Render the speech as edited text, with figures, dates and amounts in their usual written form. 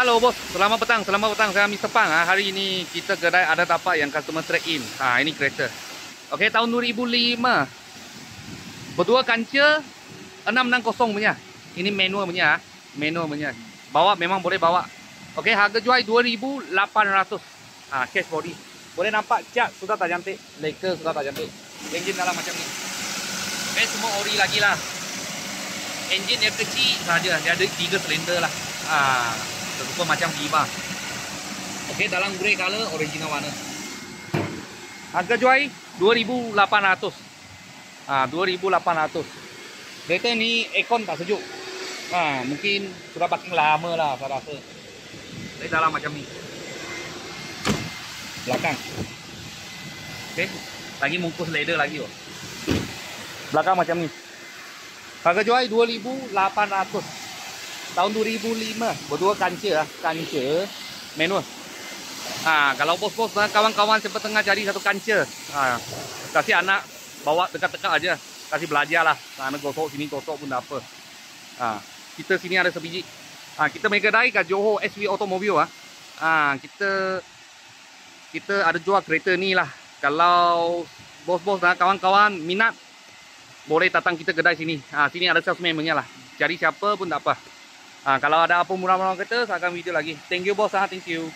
Halo bos, selamat petang, saya Mr. Pang. Hari ini kita kedai ada tapak yang customer trade in. Ini kereta. Okey, tahun 2005. Berdua kancil 660 punya. Ini manual punya, Bawa memang boleh bawa. Okey, harga jual 2,800. Cash body. Boleh nampak cat sudah tak cantik, leka sudah tak cantik. Engine dalam macam ni. Okey, semua ori lagi lah. Engine yang kecil saja, dia ada 3 silinder lah. Serupa macam Viva. Okey, dalam grey color, original warna. Harga jual 2,800. 2,800. Kereta ni aircon tak sejuk. Mungkin sudah parking lama lah saya rasa. Dari dalam macam ni. Belakang. Okey, lagi mungkus leather lagi oh. Belakang macam ni. Harga jual 2,800. Tahun 2005, berdua kancil manual. Kalau bos-bos dan kawan-kawan siapa tengah cari satu kancil, kasih anak bawa dekat-dekat aja, kasih belajar lah. Sana gosok sini gosok pun tak apa. Kita sini ada sebiji. Kita mega kedai kat Johor SV Automobile kita ada jual kereta ni lah. Kalau bos-bos dan kawan-kawan minat, boleh datang kita kedai sini. Sini ada salesman punya lah. Cari siapa pun tak apa. Kalau ada apa murah-murah kereta, saya akan video lagi. Thank you bos, thank you.